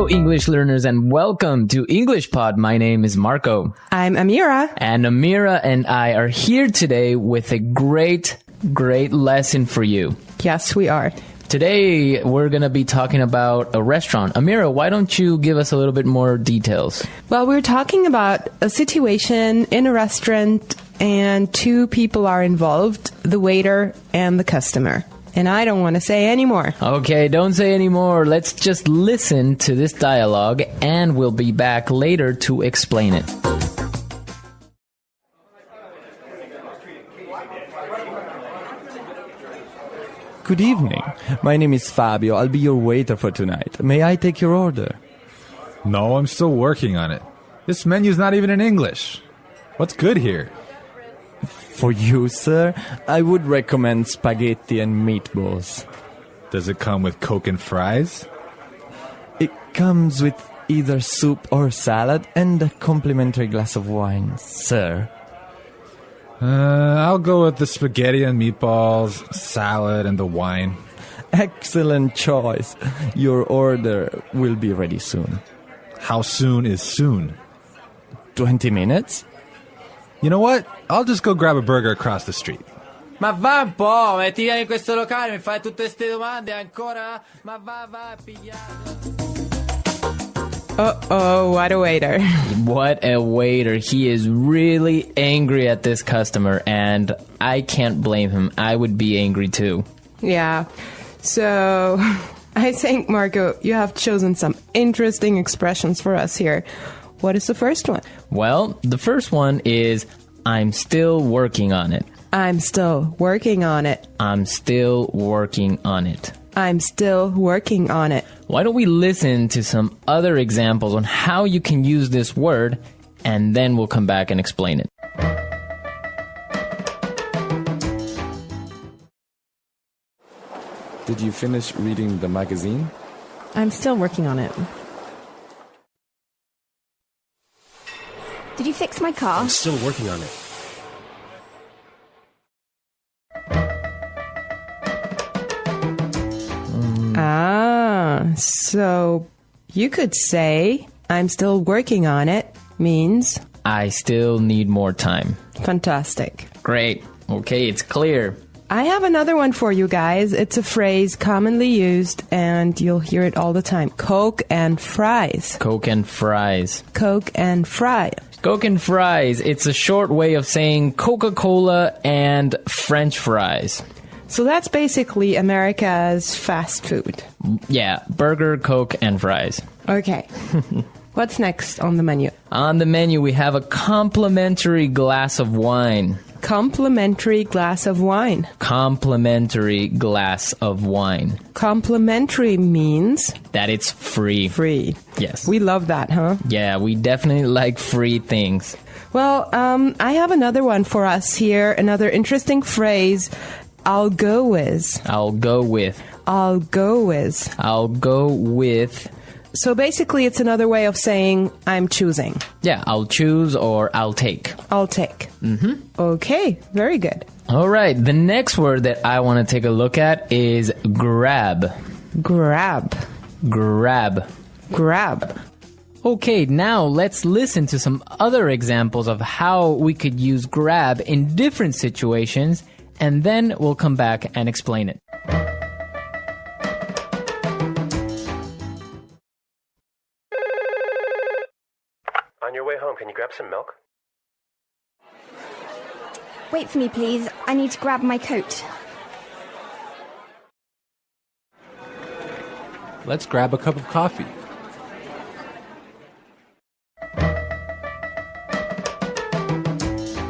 Hello, English learners, and welcome to English Pod. My name is Marco. I'm Amira. And Amira and I are here today with a great lesson for you. Yes, we are. Today, we're going to be talking about a restaurant. Amira, why don't you give us a little bit more details? Well, we're talking about a situation in a restaurant and two people are involved, the waiter and the customer. And I don't want to say any more. Okay, don't say any more. Let's just listen to this dialogue and we'll be back later to explain it. Good evening. My name is Fabio. I'll be your waiter for tonight. May I take your order? No, I'm still working on it. This menu's not even in English. What's good here? For you, sir, I would recommend spaghetti and meatballs. Does it come with Coke and fries? It comes with either soup or salad and a complimentary glass of wine, sir. I'll go with the spaghetti and meatballs, salad, and the wine. Excellent choice. Your order will be ready soon. How soon is soon? 20 minutes? You know what? I'll just go grab a burger across the street. Ma va un po', ti vieni in questo locale, mi fai tutte queste domande ancora? Ma va, pigliato. Uh-oh, what a waiter. What a waiter. He is really angry at this customer, and I can't blame him. I would be angry too. Yeah. So, I think, Marco, you have chosen some interesting expressions for us here. What is the first one? Well, the first one is, I'm still working on it. I'm still working on it. I'm still working on it. I'm still working on it. Why don't we listen to some other examples on how you can use this word, and then we'll come back and explain it. Did you finish reading the magazine? I'm still working on it. Did you fix my car? I'm still working on it. So you could say, I'm still working on it, means... I still need more time. Fantastic. Great. Okay, it's clear. I have another one for you guys. It's a phrase commonly used, and you'll hear it all the time. Coke and fries. Coke and fries. Coke and fries. Coke and fries. It's a short way of saying Coca-Cola and French fries. So that's basically America's fast food. Yeah, burger, Coke, and fries. Okay. What's next on the menu? On the menu, we have a complimentary glass of wine. Complimentary glass of wine. Complimentary glass of wine. Complimentary means? That it's free. Free. Yes. We love that, huh? Yeah, we definitely like free things. Well, I have another one for us here. Another interesting phrase. I'll go with. I'll go with. I'll go with. I'll go with. So basically, it's another way of saying I'm choosing. Yeah, I'll choose or I'll take. I'll take. Mm-hmm. Okay, very good. All right, the next word that I want to take a look at is grab. Grab. Grab. Grab. Okay, now let's listen to some other examples of how we could use grab in different situations, and then we'll come back and explain it. On your way home, can you grab some milk? Wait for me, please. I need to grab my coat. Let's grab a cup of coffee.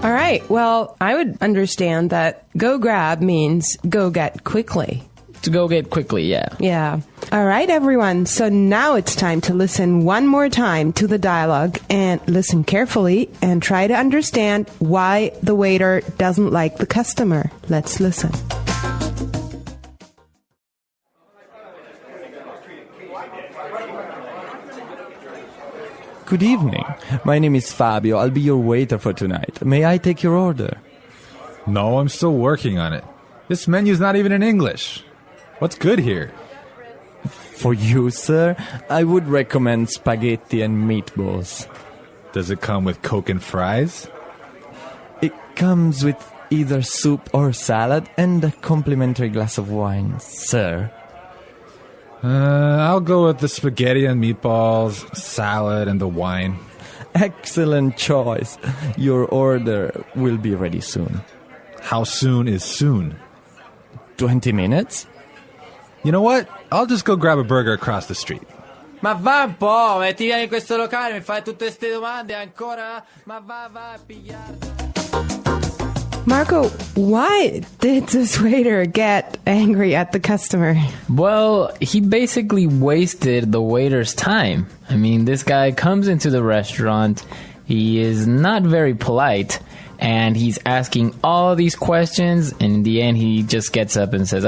All right, well, I would understand that go grab means go get quickly. To go get quickly, yeah. Yeah. All right, everyone. So now it's time to listen one more time to the dialogue and listen carefully and try to understand why the waiter doesn't like the customer. Let's listen. Good evening. My name is Fabio. I'll be your waiter for tonight. May I take your order? No, I'm still working on it. This menu's not even in English. What's good here? For you, sir, I would recommend spaghetti and meatballs. Does it come with Coke and fries? It comes with either soup or salad and a complimentary glass of wine, sir. I'll go with the spaghetti and meatballs, salad, and the wine. Excellent choice. Your order will be ready soon. How soon is soon? 20 minutes? You know what? I'll just go grab a burger across the street. Ma va un po', ti vieni in questo locale, mi fai tutte queste domande ancora? Ma va a pigliarti. Marco, why did this waiter get angry at the customer? Well, he basically wasted the waiter's time. I mean, this guy comes into the restaurant, he is not very polite, and he's asking all these questions, and in the end he just gets up and says,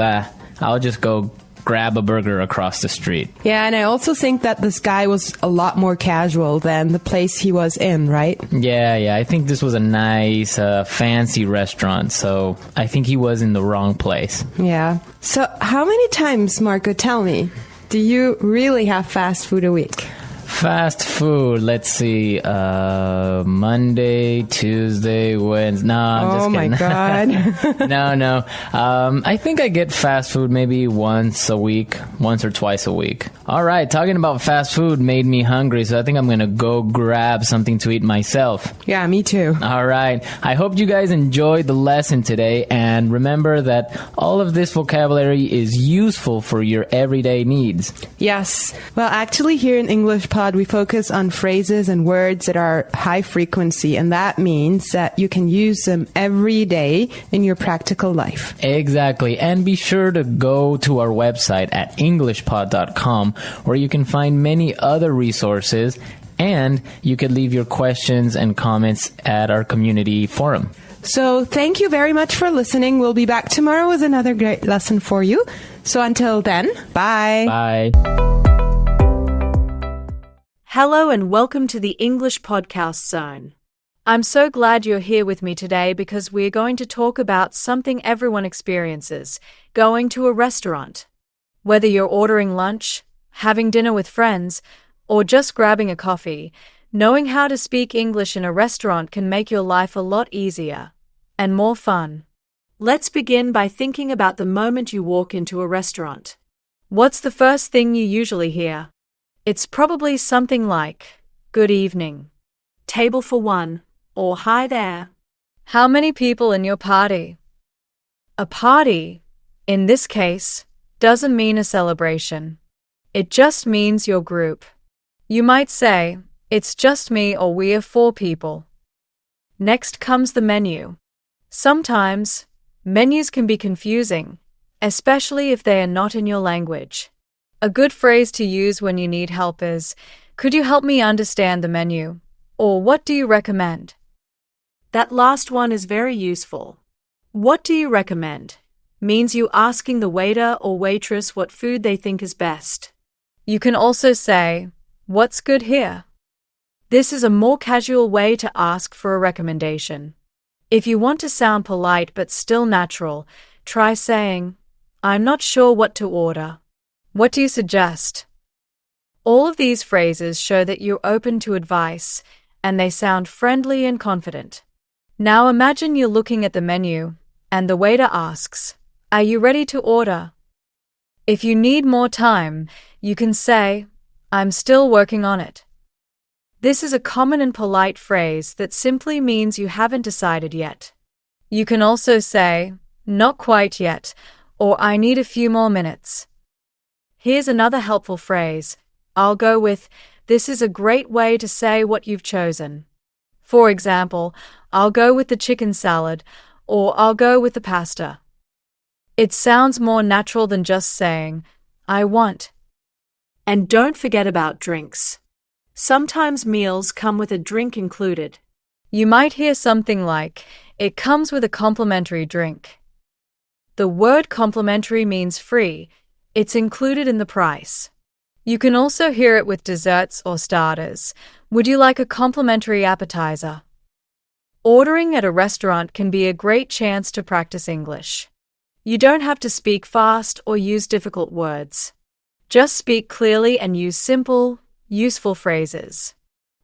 I'll just go grab a burger across the street. Yeah, and I also think that this guy was a lot more casual than the place he was in, right? Yeah, I think this was a nice, fancy restaurant, so I think he was in the wrong place. Yeah. So how many times, Marco, tell me, do you really have fast food a week? Fast food, let's see, Monday, Tuesday, Wednesday. No, I'm just kidding. Oh my God. No. I think I get fast food maybe once or twice a week. All right, talking about fast food made me hungry, so I think I'm going to go grab something to eat myself. Yeah, me too. All right. I hope you guys enjoyed the lesson today, and remember that all of this vocabulary is useful for your everyday needs. Yes. Well, actually, here in English Pod, we focus on phrases and words that are high frequency, and that means that you can use them every day in your practical life. Exactly. And be sure to go to our website at englishpod.com, where you can find many other resources, and you can leave your questions and comments at our community forum. So thank you very much for listening. We'll be back tomorrow with another great lesson for you. So until then, bye. Bye. Hello and welcome to the English Podcast Zone. I'm so glad you're here with me today because we're going to talk about something everyone experiences, going to a restaurant. Whether you're ordering lunch, having dinner with friends, or just grabbing a coffee, knowing how to speak English in a restaurant can make your life a lot easier and more fun. Let's begin by thinking about the moment you walk into a restaurant. What's the first thing you usually hear? It's probably something like, "Good evening," "Table for one," or "Hi there." How many people in your party? A party, in this case, doesn't mean a celebration. It just means your group. You might say, "It's just me," or "We are 4 people." Next comes the menu. Sometimes, menus can be confusing, especially if they are not in your language. A good phrase to use when you need help is, "Could you help me understand the menu?" or "What do you recommend?" That last one is very useful. "What do you recommend?" means you asking the waiter or waitress what food they think is best. You can also say, "What's good here?" This is a more casual way to ask for a recommendation. If you want to sound polite but still natural, try saying, "I'm not sure what to order. What do you suggest?" All of these phrases show that you're open to advice, and they sound friendly and confident. Now imagine you're looking at the menu, and the waiter asks, "Are you ready to order?" If you need more time, you can say, "I'm still working on it." This is a common and polite phrase that simply means you haven't decided yet. You can also say, "Not quite yet," or "I need a few more minutes." Here's another helpful phrase. I'll go with, "This is a great way to say what you've chosen." For example, "I'll go with the chicken salad," or "I'll go with the pasta." It sounds more natural than just saying, "I want." And don't forget about drinks. Sometimes meals come with a drink included. You might hear something like, "It comes with a complimentary drink." The word complimentary means free. It's included in the price. You can also hear it with desserts or starters. "Would you like a complimentary appetizer?" Ordering at a restaurant can be a great chance to practice English. You don't have to speak fast or use difficult words. Just speak clearly and use simple, useful phrases.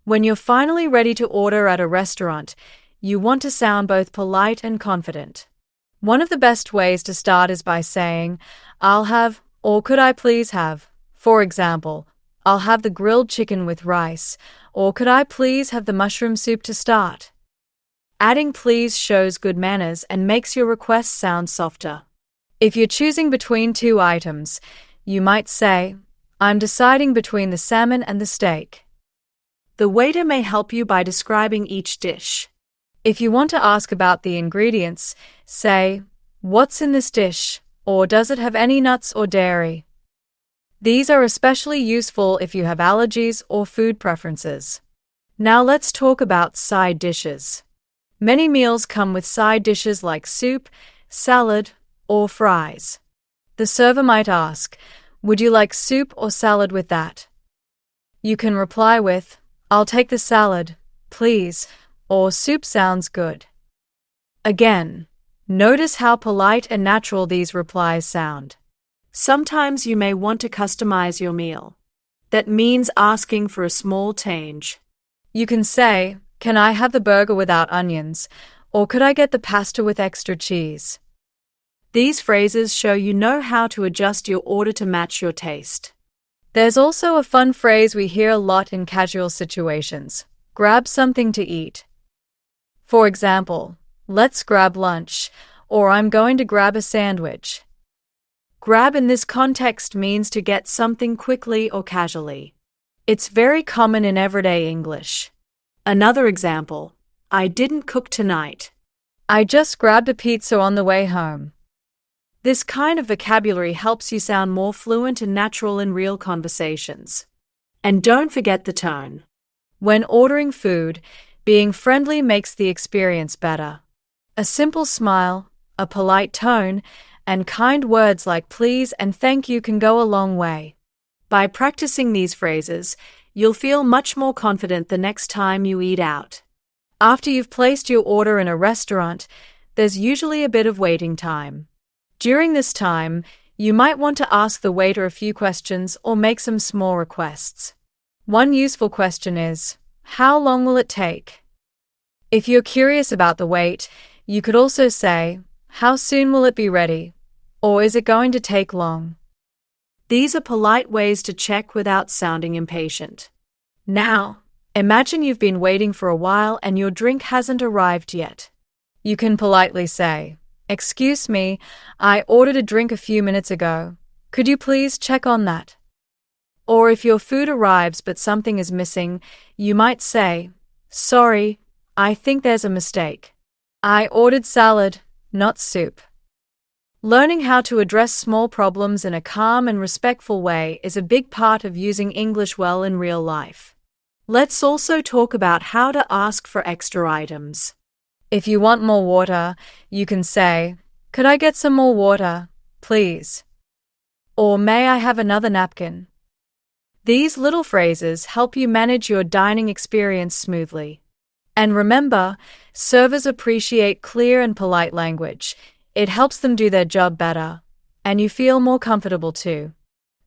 When you're finally ready to order at a restaurant, you want to sound both polite and confident. One of the best ways to start is by saying, "I'll have," or "Could I please have?" For example, "I'll have the grilled chicken with rice," or "Could I please have the mushroom soup to start?" Adding please shows good manners and makes your request sound softer. If you're choosing between two items, you might say, "I'm deciding between the salmon and the steak." The waiter may help you by describing each dish. If you want to ask about the ingredients, say, "What's in this dish?" or "Does it have any nuts or dairy?" These are especially useful if you have allergies or food preferences. Now let's talk about side dishes. Many meals come with side dishes like soup, salad, or fries. The server might ask, "Would you like soup or salad with that?" You can reply with, "I'll take the salad, please," or "Soup sounds good." Again, notice how polite and natural these replies sound. Sometimes you may want to customize your meal. That means asking for a small change. You can say, "Can I have the burger without onions?" or "Could I get the pasta with extra cheese?" These phrases show you know how to adjust your order to match your taste. There's also a fun phrase we hear a lot in casual situations: grab something to eat. For example, "Let's grab lunch," or "I'm going to grab a sandwich." Grab in this context means to get something quickly or casually. It's very common in everyday English. Another example, "I didn't cook tonight. I just grabbed a pizza on the way home." This kind of vocabulary helps you sound more fluent and natural in real conversations. And don't forget the tone. When ordering food, being friendly makes the experience better. A simple smile, a polite tone, and kind words like please and thank you can go a long way. By practicing these phrases, you'll feel much more confident the next time you eat out. After you've placed your order in a restaurant, there's usually a bit of waiting time. During this time, you might want to ask the waiter a few questions or make some small requests. One useful question is, "How long will it take?" If you're curious about the wait, you could also say, "How soon will it be ready?" or "Is it going to take long?" These are polite ways to check without sounding impatient. Now, imagine you've been waiting for a while and your drink hasn't arrived yet. You can politely say, "Excuse me, I ordered a drink a few minutes ago. Could you please check on that?" Or if your food arrives but something is missing, you might say, "Sorry, I think there's a mistake. I ordered salad, not soup." Learning how to address small problems in a calm and respectful way is a big part of using English well in real life. Let's also talk about how to ask for extra items. If you want more water, you can say, "Could I get some more water, please?" Or "May I have another napkin?" These little phrases help you manage your dining experience smoothly. And remember, servers appreciate clear and polite language. It helps them do their job better, and you feel more comfortable too.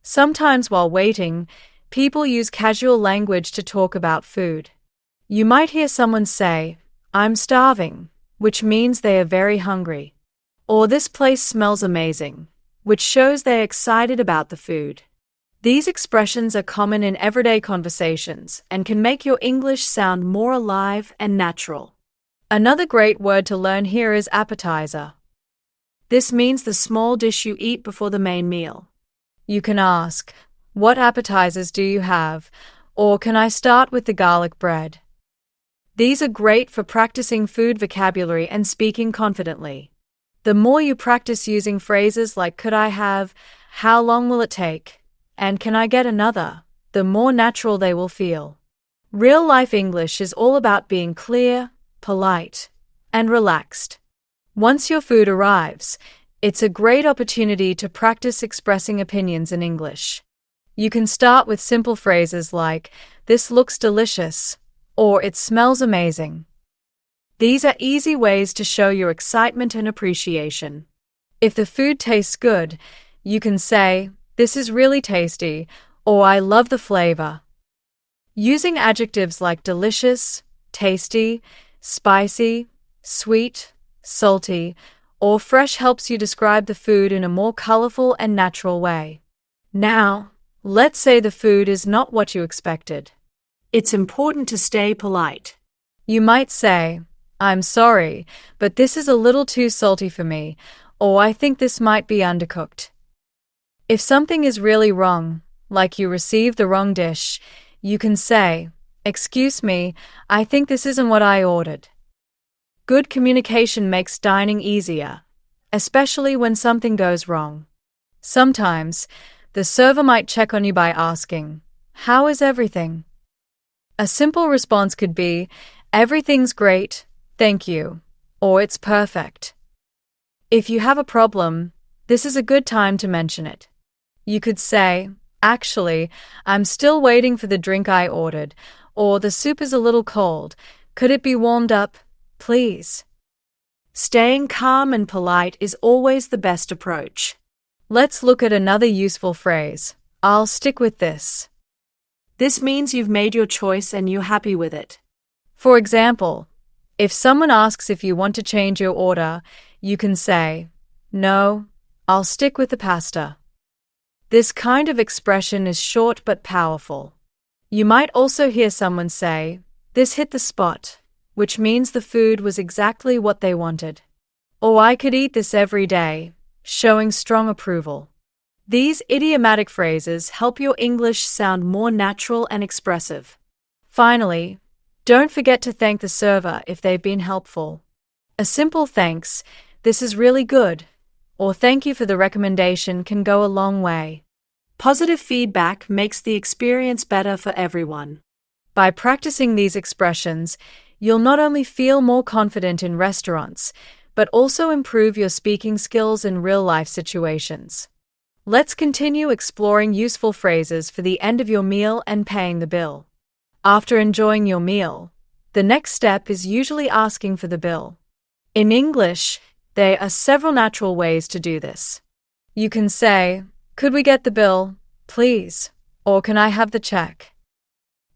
Sometimes while waiting, people use casual language to talk about food. You might hear someone say, "I'm starving," which means they are very hungry. Or "This place smells amazing," which shows they're excited about the food. These expressions are common in everyday conversations and can make your English sound more alive and natural. Another great word to learn here is appetizer. This means the small dish you eat before the main meal. You can ask, "What appetizers do you have?" or "Can I start with the garlic bread?" These are great for practicing food vocabulary and speaking confidently. The more you practice using phrases like "Could I have?" "How long will it take?" and "Can I get another?" the more natural they will feel. Real-life English is all about being clear, polite, and relaxed. Once your food arrives, it's a great opportunity to practice expressing opinions in English. You can start with simple phrases like, "This looks delicious," or "It smells amazing." These are easy ways to show your excitement and appreciation. If the food tastes good, you can say, "This is really tasty," or "I love the flavor." Using adjectives like delicious, tasty, spicy, sweet, salty, or fresh helps you describe the food in a more colorful and natural way. Now, let's say the food is not what you expected. It's important to stay polite. You might say, "I'm sorry, but this is a little too salty for me," or "I think this might be undercooked." If something is really wrong, like you received the wrong dish, you can say, "Excuse me, I think this isn't what I ordered." Good communication makes dining easier, especially when something goes wrong. Sometimes, the server might check on you by asking, "How is everything?" A simple response could be, "Everything's great, thank you," or "It's perfect." If you have a problem, this is a good time to mention it. You could say, "Actually, I'm still waiting for the drink I ordered," or "The soup is a little cold. Could it be warmed up, please?" Staying calm and polite is always the best approach. Let's look at another useful phrase. "I'll stick with this." This means you've made your choice and you're happy with it. For example, if someone asks if you want to change your order, you can say, "No, I'll stick with the pasta." This kind of expression is short but powerful. You might also hear someone say, "This hit the spot," which means the food was exactly what they wanted. Or "I could eat this every day," showing strong approval. These idiomatic phrases help your English sound more natural and expressive. Finally, don't forget to thank the server if they've been helpful. A simple thanks, "This is really good," or "Thank you for the recommendation" can go a long way. Positive feedback makes the experience better for everyone. By practicing these expressions, you'll not only feel more confident in restaurants, but also improve your speaking skills in real-life situations. Let's continue exploring useful phrases for the end of your meal and paying the bill. After enjoying your meal, the next step is usually asking for the bill. In English, there are several natural ways to do this. You can say, "Could we get the bill, please?" or "Can I have the check?"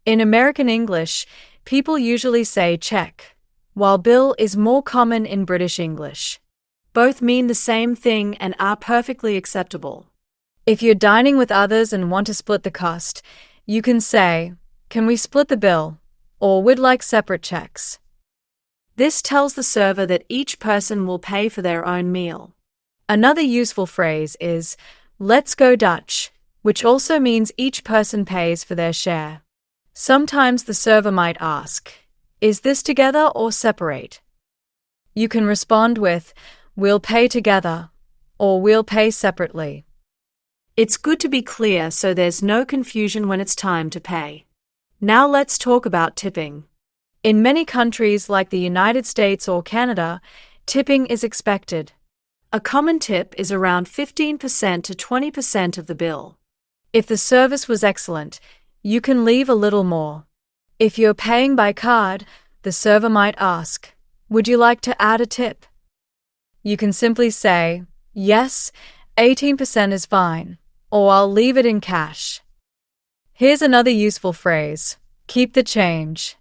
In American English, people usually say check, while bill is more common in British English. Both mean the same thing and are perfectly acceptable. If you're dining with others and want to split the cost, you can say, "Can we split the bill?" or "We'd like separate checks." This tells the server that each person will pay for their own meal. Another useful phrase is, "Let's go Dutch," which also means each person pays for their share. Sometimes the server might ask, "Is this together or separate?" You can respond with, "We'll pay together," or "We'll pay separately." It's good to be clear so there's no confusion when it's time to pay. Now let's talk about tipping. In many countries like the United States or Canada, tipping is expected. A common tip is around 15% to 20% of the bill. If the service was excellent, you can leave a little more. If you're paying by card, the server might ask, "Would you like to add a tip?" You can simply say, "Yes, 18% is fine," or "I'll leave it in cash." Here's another useful phrase, "Keep the change."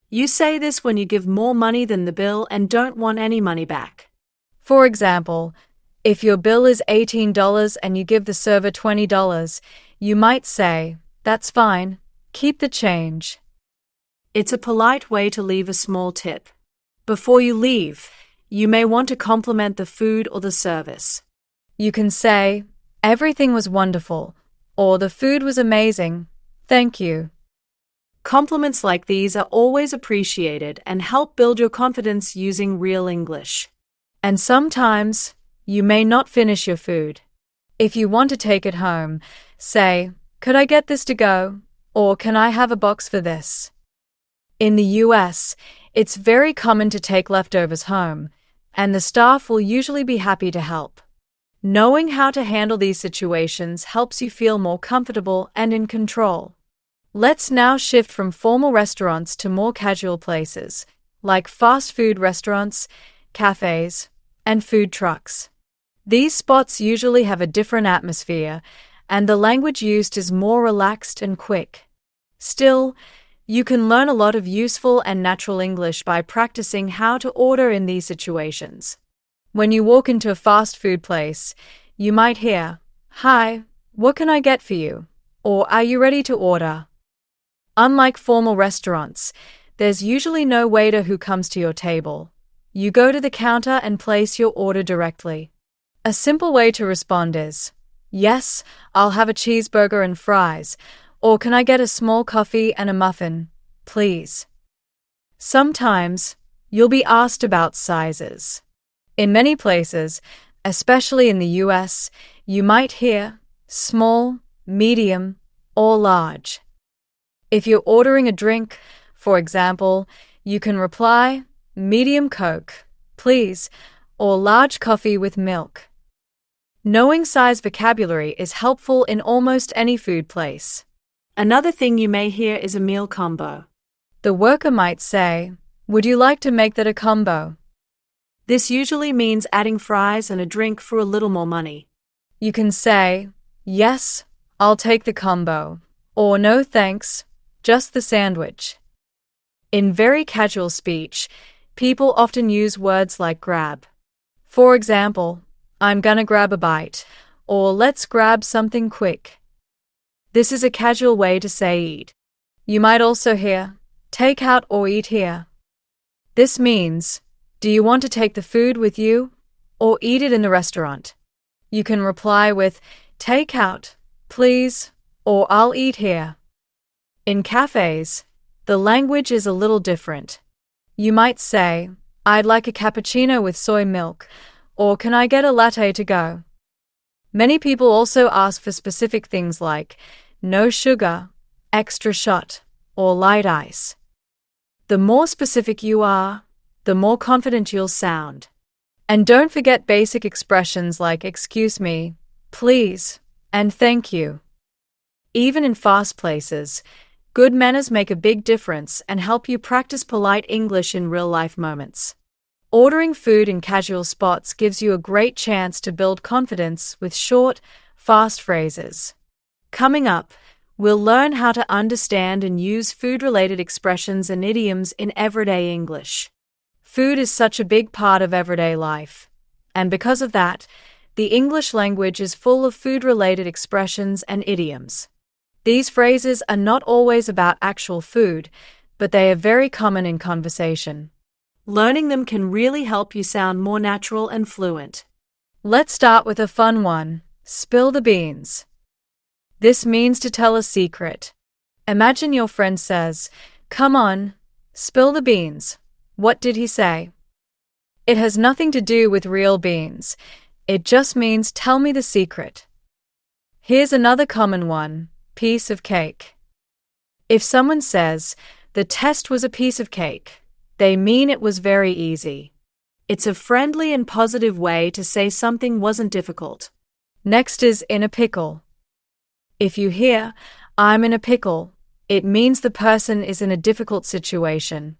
You say this when you give more money than the bill and don't want any money back. For example, if your bill is $18 and you give the server $20, you might say, "That's fine, keep the change." It's a polite way to leave a small tip. Before you leave, you may want to compliment the food or the service. You can say, "Everything was wonderful," or "The food was amazing, thank you." Compliments like these are always appreciated and help build your confidence using real English. And sometimes, you may not finish your food. If you want to take it home, say, "Could I get this to go?" or "Can I have a box for this?" In the US, it's very common to take leftovers home, and the staff will usually be happy to help. Knowing how to handle these situations helps you feel more comfortable and in control. Let's now shift from formal restaurants to more casual places, like fast food restaurants, cafes, and food trucks. These spots usually have a different atmosphere, and the language used is more relaxed and quick. Still, you can learn a lot of useful and natural English by practicing how to order in these situations. When you walk into a fast food place, you might hear, "Hi, what can I get for you?" or "Are you ready to order?" Unlike formal restaurants, there's usually no waiter who comes to your table. You go to the counter and place your order directly. A simple way to respond is, "Yes, I'll have a cheeseburger and fries," or "Can I get a small coffee and a muffin, please?" Sometimes, you'll be asked about sizes. In many places, especially in the US, you might hear small, medium, or large. If you're ordering a drink, for example, you can reply, "Medium Coke, please," or "Large coffee with milk." Knowing size vocabulary is helpful in almost any food place. Another thing you may hear is a meal combo. The worker might say, "Would you like to make that a combo?" This usually means adding fries and a drink for a little more money. You can say, "Yes, I'll take the combo," or "No thanks, just the sandwich." In very casual speech, people often use words like grab. For example, "I'm gonna grab a bite," or "Let's grab something quick." This is a casual way to say eat. You might also hear, "Take out or eat here." This means, do you want to take the food with you, or eat it in the restaurant? You can reply with, "Take out, please," or "I'll eat here." In cafes, the language is a little different. You might say, "I'd like a cappuccino with soy milk," or "Can I get a latte to go?" Many people also ask for specific things like "no sugar," "extra shot," or "light ice." The more specific you are, the more confident you'll sound. And don't forget basic expressions like "excuse me," "please," and "thank you." Even in fast places, good manners make a big difference and help you practice polite English in real-life moments. Ordering food in casual spots gives you a great chance to build confidence with short, fast phrases. Coming up, we'll learn how to understand and use food-related expressions and idioms in everyday English. Food is such a big part of everyday life, and because of that, the English language is full of food-related expressions and idioms. These phrases are not always about actual food, but they are very common in conversation. Learning them can really help you sound more natural and fluent. Let's start with a fun one, spill the beans. This means to tell a secret. Imagine your friend says, "Come on, spill the beans." What did he say? It has nothing to do with real beans. It just means tell me the secret. Here's another common one, piece of cake. If someone says, "The test was a piece of cake," they mean it was very easy. It's a friendly and positive way to say something wasn't difficult. Next is in a pickle. If you hear, "I'm in a pickle," it means the person is in a difficult situation.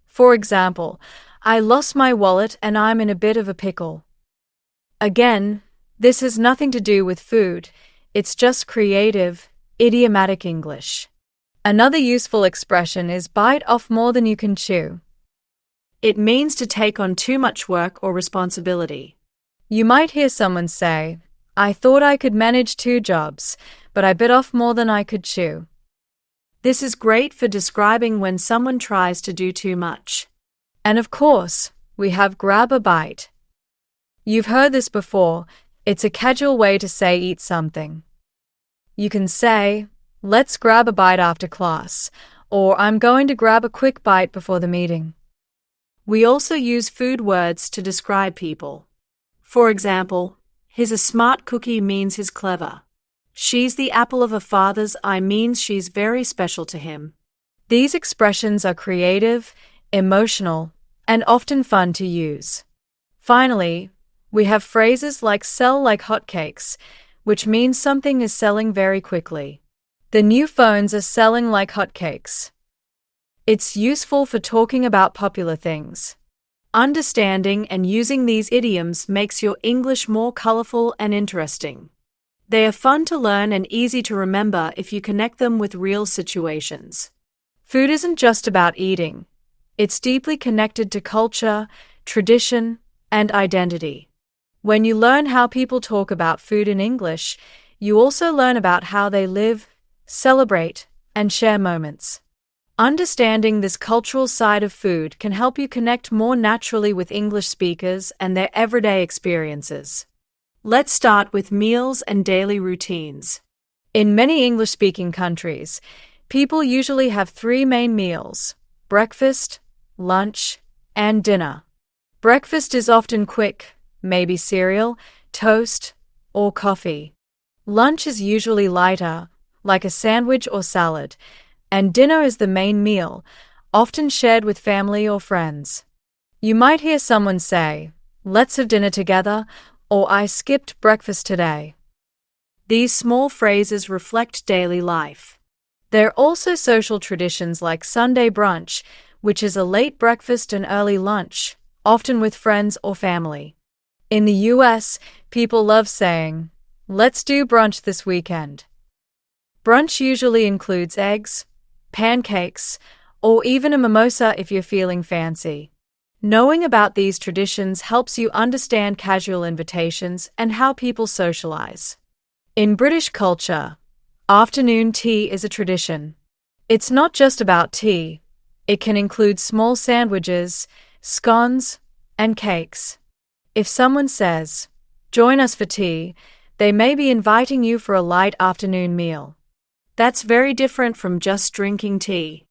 For example, "I lost my wallet and I'm in a bit of a pickle." Again, this has nothing to do with food. It's just creative, idiomatic English. Another useful expression is bite off more than you can chew. It means to take on too much work or responsibility. You might hear someone say, "I thought I could manage 2 jobs, but I bit off more than I could chew." This is great for describing when someone tries to do too much. And of course, we have grab a bite. You've heard this before. It's a casual way to say eat something. You can say, "Let's grab a bite after class," or "I'm going to grab a quick bite before the meeting." We also use food words to describe people. For example, "He's a smart cookie" means he's clever. "She's the apple of her father's eye" means she's very special to him. These expressions are creative, emotional, and often fun to use. Finally, we have phrases like "sell like hotcakes," which means something is selling very quickly. The new phones are selling like hotcakes. It's useful for talking about popular things. Understanding and using these idioms makes your English more colorful and interesting. They are fun to learn and easy to remember if you connect them with real situations. Food isn't just about eating. It's deeply connected to culture, tradition, and identity. When you learn how people talk about food in English, you also learn about how they live, celebrate, and share moments. Understanding this cultural side of food can help you connect more naturally with English speakers and their everyday experiences. Let's start with meals and daily routines. In many English-speaking countries, people usually have 3 main meals: breakfast, lunch, and dinner. Breakfast is often quick, maybe cereal, toast, or coffee. Lunch is usually lighter, like a sandwich or salad, and dinner is the main meal, often shared with family or friends. You might hear someone say, "Let's have dinner together," or "I skipped breakfast today." These small phrases reflect daily life. There are also social traditions like Sunday brunch, which is a late breakfast and early lunch, often with friends or family. In the US, people love saying, "Let's do brunch this weekend." Brunch usually includes eggs, pancakes, or even a mimosa if you're feeling fancy. Knowing about these traditions helps you understand casual invitations and how people socialize. In British culture, afternoon tea is a tradition. It's not just about tea. It can include small sandwiches, scones, and cakes. If someone says, "Join us for tea," they may be inviting you for a light afternoon meal. That's very different from just drinking tea.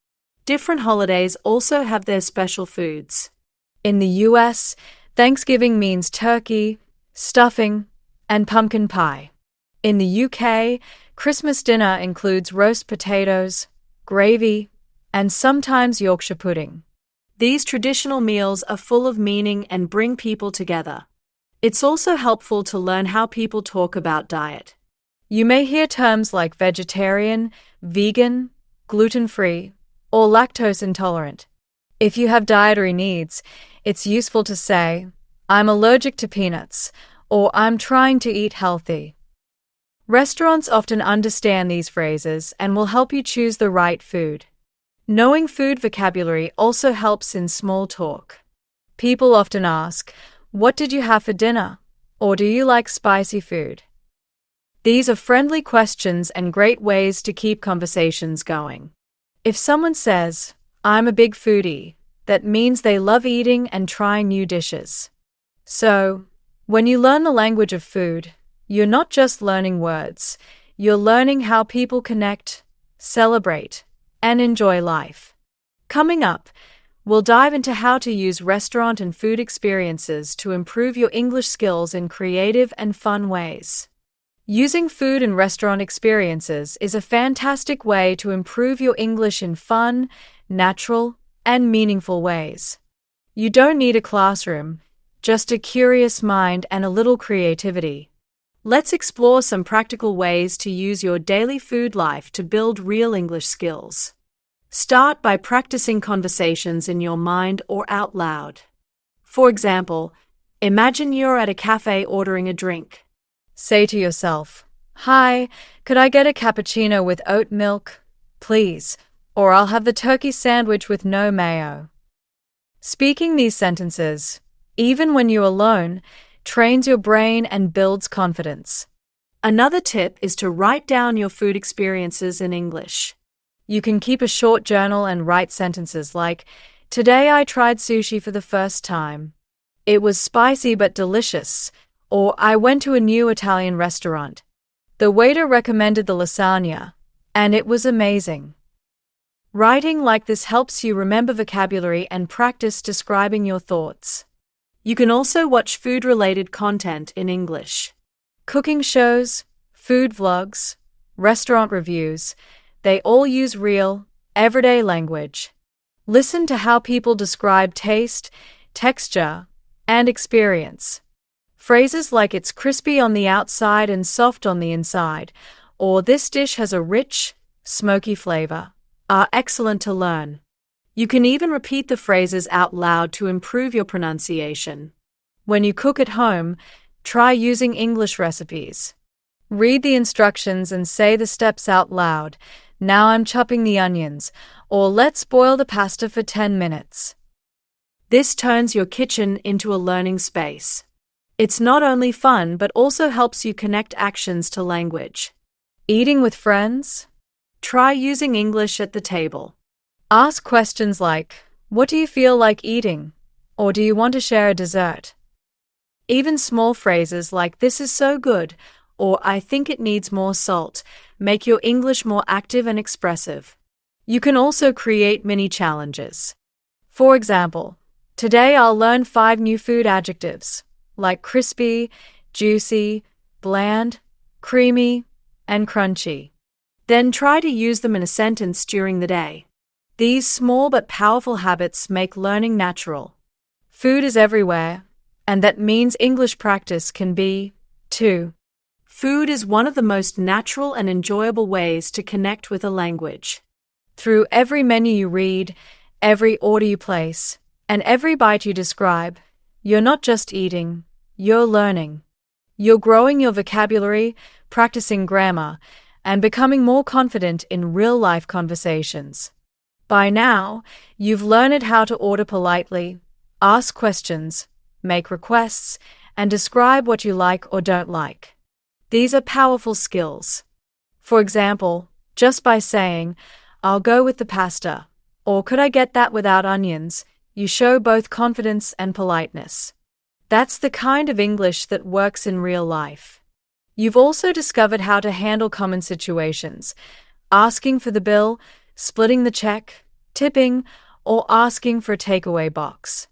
Different holidays also have their special foods. In the US, Thanksgiving means turkey, stuffing, and pumpkin pie. In the UK, Christmas dinner includes roast potatoes, gravy, and sometimes Yorkshire pudding. These traditional meals are full of meaning and bring people together. It's also helpful to learn how people talk about diet. You may hear terms like vegetarian, vegan, gluten-free, or lactose intolerant. If you have dietary needs, it's useful to say, "I'm allergic to peanuts," or "I'm trying to eat healthy." Restaurants often understand these phrases and will help you choose the right food. Knowing food vocabulary also helps in small talk. People often ask, "What did you have for dinner?" or "Do you like spicy food?" These are friendly questions and great ways to keep conversations going. If someone says, "I'm a big foodie," that means they love eating and trying new dishes. So, when you learn the language of food, you're not just learning words, you're learning how people connect, celebrate, and enjoy life. Coming up, we'll dive into how to use restaurant and food experiences to improve your English skills in creative and fun ways. Using food and restaurant experiences is a fantastic way to improve your English in fun, natural, and meaningful ways. You don't need a classroom, just a curious mind and a little creativity. Let's explore some practical ways to use your daily food life to build real English skills. Start by practicing conversations in your mind or out loud. For example, imagine you're at a cafe ordering a drink. Say to yourself, "Hi, could I get a cappuccino with oat milk, please? Or I'll have the turkey sandwich with no mayo." Speaking these sentences, even when you're alone, trains your brain and builds confidence. Another tip is to write down your food experiences in English. You can keep a short journal and write sentences like, "Today I tried sushi for the first time. It was spicy but delicious," or "I went to a new Italian restaurant. The waiter recommended the lasagna, and it was amazing." Writing like this helps you remember vocabulary and practice describing your thoughts. You can also watch food-related content in English. Cooking shows, food vlogs, restaurant reviews, they all use real, everyday language. Listen to how people describe taste, texture, and experience. Phrases like "it's crispy on the outside and soft on the inside," or "this dish has a rich, smoky flavor," are excellent to learn. You can even repeat the phrases out loud to improve your pronunciation. When you cook at home, try using English recipes. Read the instructions and say the steps out loud. Now I'm chopping the onions, or let's boil the pasta for 10 minutes. This turns your kitchen into a learning space. It's not only fun but also helps you connect actions to language. Eating with friends? Try using English at the table. Ask questions like, "What do you feel like eating?" Or "Do you want to share a dessert?" Even small phrases like "This is so good" or "I think it needs more salt" make your English more active and expressive. You can also create mini challenges. For example, today I'll learn 5 new food adjectives, like crispy, juicy, bland, creamy, and crunchy. Then try to use them in a sentence during the day. These small but powerful habits make learning natural. Food is everywhere, and that means English practice can be, too. Food is one of the most natural and enjoyable ways to connect with a language. Through every menu you read, every order you place, and every bite you describe, you're not just eating, you're learning. You're growing your vocabulary, practicing grammar, and becoming more confident in real-life conversations. By now, you've learned how to order politely, ask questions, make requests, and describe what you like or don't like. These are powerful skills. For example, just by saying, "I'll go with the pasta," or "Could I get that without onions?" you show both confidence and politeness. That's the kind of English that works in real life. You've also discovered how to handle common situations, asking for the bill, splitting the check, tipping, or asking for a takeaway box.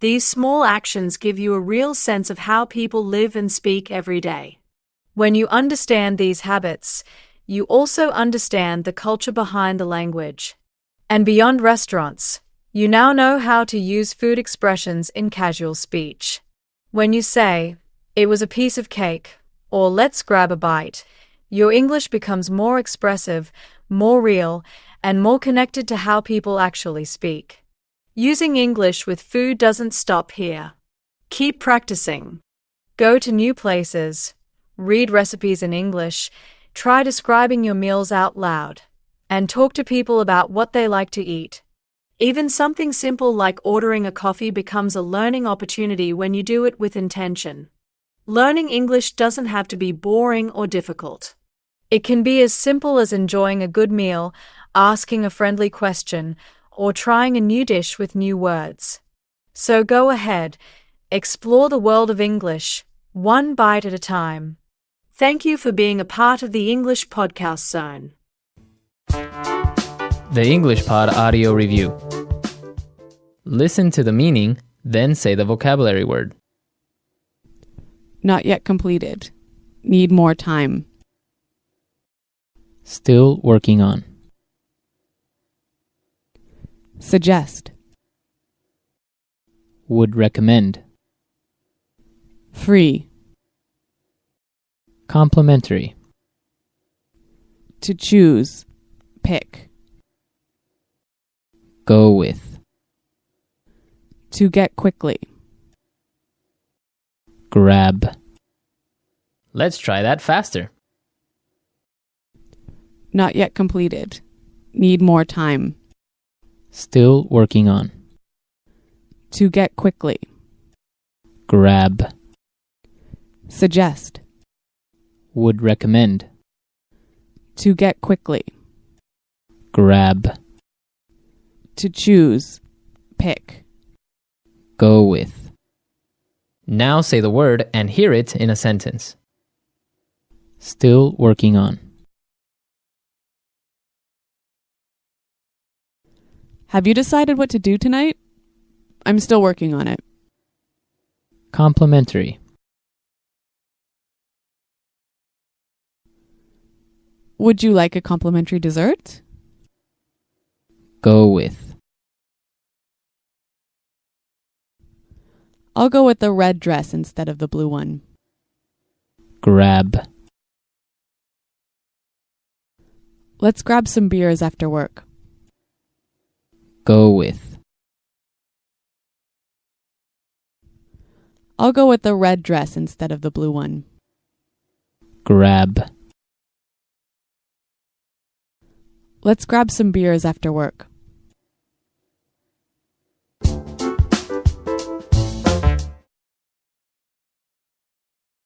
These small actions give you a real sense of how people live and speak every day. When you understand these habits, you also understand the culture behind the language. And beyond restaurants, you now know how to use food expressions in casual speech. When you say, "It was a piece of cake," or "Let's grab a bite," your English becomes more expressive, more real, and more connected to how people actually speak. Using English with food doesn't stop here. Keep practicing. Go to new places, read recipes in English, try describing your meals out loud, and talk to people about what they like to eat. Even something simple like ordering a coffee becomes a learning opportunity when you do it with intention. Learning English doesn't have to be boring or difficult. It can be as simple as enjoying a good meal, asking a friendly question, or trying a new dish with new words. So go ahead, explore the world of English, one bite at a time. Thank you for being a part of the English Podcast Zone. The English Pod Audio Review. Listen to the meaning, then say the vocabulary word. Not yet completed. Need more time. Still working on. Suggest. Would recommend. Free. Complimentary. To choose. Pick. Go with. To get quickly. Grab. Let's try that faster. Not yet completed. Need more time. Still working on. To get quickly. Grab. Suggest. Would recommend. To get quickly. Grab. To choose. Pick. Go with. Now say the word and hear it in a sentence. Still working on. Have you decided what to do tonight? I'm still working on it. Complimentary. Would you like a complimentary dessert? Go with. I'll go with the red dress instead of the blue one. Grab. Let's grab some beers after work. Go with. I'll go with the red dress instead of the blue one. grab. Let's grab some beers after work.